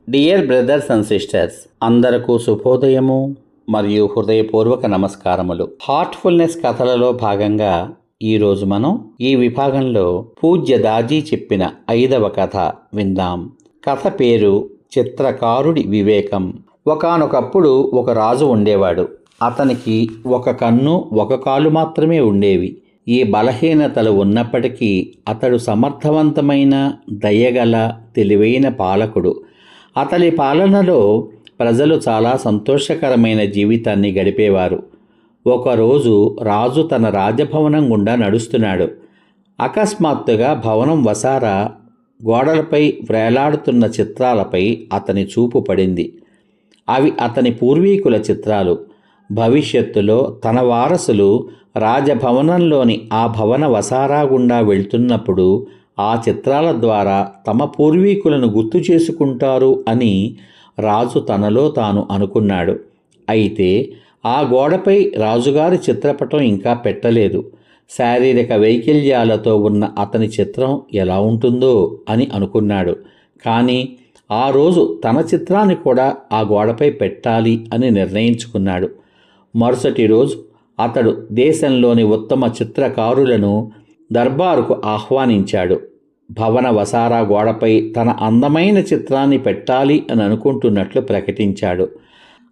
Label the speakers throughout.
Speaker 1: Dear brothers and sisters, అందరకు శుభోదయము మరియు హృదయపూర్వక నమస్కారములు. హార్ట్ఫుల్నెస్ కథలలో భాగంగా ఈరోజు మనం ఈ విభాగంలో పూజ్య దాజీ చెప్పిన 5వ కథ విందాం. కథ పేరు చిత్రకారుడి వివేకం. ఒకానొకప్పుడు ఒక రాజు ఉండేవాడు. అతనికి ఒక కన్ను ఒక కాలు మాత్రమే ఉండేవి. ఈ బలహీనతలు ఉన్నప్పటికీ అతడు సమర్థవంతమైన, దయగల, తెలివైన పాలకుడు. అతని పాలనలో ప్రజలు చాలా సంతోషకరమైన జీవితాన్ని గడిపేవారు. ఒకరోజు రాజు తన రాజభవనం గుండా నడుస్తున్నాడు. అకస్మాత్తుగా భవనం వసారా గోడలపై వ్రేలాడుతున్న చిత్రాలపై అతని చూపు పడింది. అవి అతని పూర్వీకుల చిత్రాలు. భవిష్యత్తులో తన వారసులు రాజభవనంలోని ఆ భవన వసారా గుండా వెళ్తున్నప్పుడు ఆ చిత్రాల ద్వారా తమ పూర్వీకులను గుర్తు చేసుకుంటారు అని రాజు తనలో తాను అనుకున్నాడు. అయితే ఆ గోడపై రాజుగారి చిత్రపటం ఇంకా పెట్టలేదు. శారీరక వైకల్యాలతో ఉన్న అతని చిత్రం ఎలా ఉంటుందో అని అనుకున్నాడు. కానీ ఆ రోజు తన చిత్రాన్ని కూడా ఆ గోడపై పెట్టాలి అని నిర్ణయించుకున్నాడు. మరుసటి రోజు అతడు దేశంలోని ఉత్తమ చిత్రకారులను దర్బారుకు ఆహ్వానించాడు. భవన వసారా గోడపై తన అందమైన చిత్రాన్ని పెట్టాలి అని అనుకుంటున్నట్లు ప్రకటించాడు.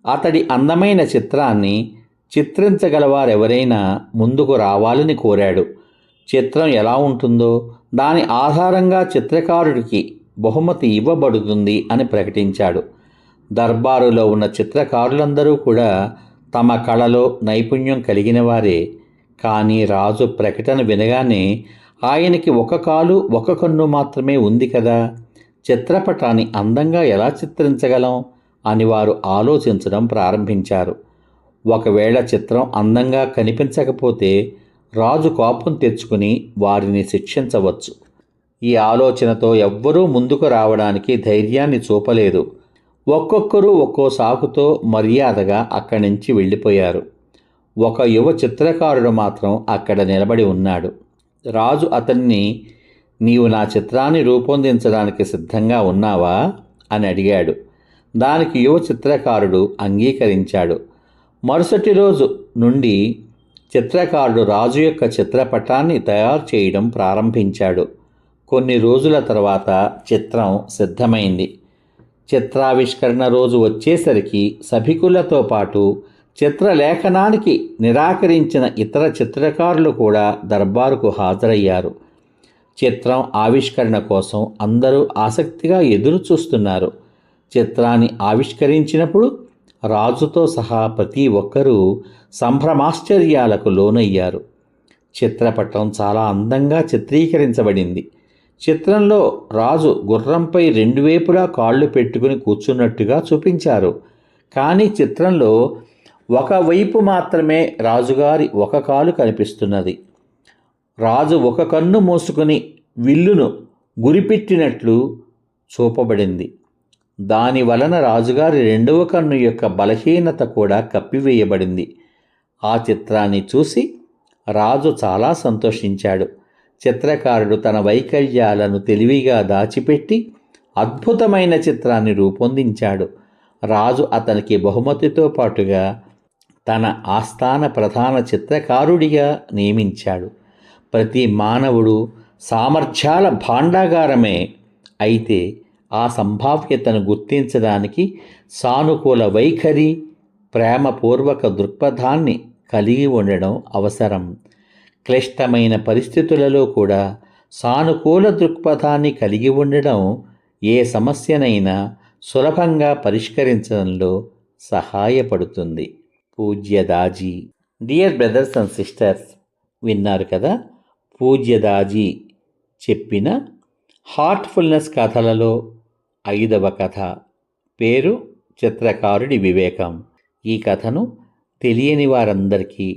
Speaker 1: అతడి అందమైన చిత్రాన్ని చిత్రించగలవారెవరైనా ముందుకు రావాలని కోరాడు. చిత్రం ఎలా ఉంటుందో దాని ఆధారంగా చిత్రకారుడికి బహుమతి ఇవ్వబడుతుంది అని ప్రకటించాడు. దర్బారులో ఉన్న చిత్రకారులందరూ కూడా తమ కళలో నైపుణ్యం కలిగిన వారే. కానీ రాజు ప్రకటన వినగానే ఆయనకి ఒక కాలు ఒక కన్ను మాత్రమే ఉంది కదా, చిత్రపటాన్ని అందంగా ఎలా చిత్రించగలం అని వారు ఆలోచించడం ప్రారంభించారు. ఒకవేళ చిత్రం అందంగా కనిపించకపోతే రాజు కోపం తెచ్చుకుని వారిని శిక్షించవచ్చు. ఈ ఆలోచనతో ఎవ్వరూ ముందుకు రావడానికి ధైర్యాన్ని చూపలేదు. ఒక్కొక్కరు ఒక్కో సాకుతో మర్యాదగా అక్కడి నుంచి వెళ్ళిపోయారు. ఒక యువ చిత్రకారుడు మాత్రం అక్కడ నిలబడి ఉన్నాడు. రాజు అతన్ని, నీవు నా చిత్రాన్ని రూపొందించడానికి సిద్ధంగా ఉన్నావా అని అడిగాడు. దానికి యువ చిత్రకారుడు అంగీకరించాడు. మరుసటి రోజు నుండి చిత్రకారుడు రాజు యొక్క చిత్రపటాన్ని తయారు చేయడం ప్రారంభించాడు. కొన్ని రోజుల తర్వాత చిత్రం సిద్ధమైంది. చిత్రావిష్కరణ రోజు వచ్చేసరికి సభికులతో పాటు చిత్రలేఖనానికి నిరాకరించిన ఇతర చిత్రకారులు కూడా దర్బారుకు హాజరయ్యారు. చిత్రం ఆవిష్కరణ కోసం అందరూ ఆసక్తిగా ఎదురు చూస్తున్నారు. చిత్రాన్ని ఆవిష్కరించినప్పుడు రాజుతో సహా ప్రతి ఒక్కరూ సంభ్రమాశ్చర్యాలకు లోనయ్యారు. చిత్రపటం చాలా అందంగా చిత్రీకరించబడింది. చిత్రంలో రాజు గుర్రంపై 2 వైపులా కాళ్ళు పెట్టుకుని కూర్చున్నట్టుగా చూపించారు. కానీ చిత్రంలో ఒకవైపు మాత్రమే రాజుగారి ఒక కాలు కనిపిస్తున్నది. రాజు ఒక కన్ను మూసుకుని విల్లును గురిపెట్టినట్లు చూపబడింది. దాని వలన రాజుగారి 2వ కన్ను యొక్క బలహీనత కూడా కప్పివేయబడింది. ఆ చిత్రాన్ని చూసి రాజు చాలా సంతోషించాడు. చిత్రకారుడు తన వైకల్యాలను తెలివిగా దాచిపెట్టి అద్భుతమైన చిత్రాన్ని రూపొందించాడు. రాజు అతనికి బహుమతితో పాటుగా తన ఆస్థాన ప్రధాన చిత్రకారుడిగా నియమించాడు. ప్రతి మానవుడు సామర్థ్యాల భాండాగారమే. అయితే ఆ సంభావ్యతను గుర్తించడానికి సానుకూల వైఖరి, ప్రేమపూర్వక దృక్పథాన్ని కలిగి ఉండడం అవసరం. క్లిష్టమైన పరిస్థితులలో కూడా సానుకూల దృక్పథాన్ని కలిగి ఉండడం ఏ సమస్యనైనా సులభంగా పరిష్కరించడంలో సహాయపడుతుంది. పూజ్య Daaji. Dear brothers and sisters, విన్నారు కదా పూజ్య దాజీ చెప్పిన హార్ట్ఫుల్నెస్ కథలలో 5వ కథ పేరు చిత్రకారుడి వివేకం. ఈ కథను తెలియని వారందరికీ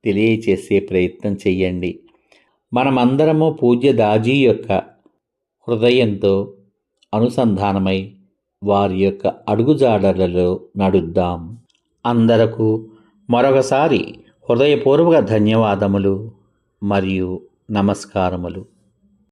Speaker 1: తెలియచేసే ప్రయత్నం చెయ్యండి. మనమందరము పూజ్య దాజీ యొక్క హృదయంతో అనుసంధానమై వారి యొక్క అడుగుజాడలలో నడుద్దాం. అందరకు మరొకసారి హృదయపూర్వక ధన్యవాదములు మరియు నమస్కారములు.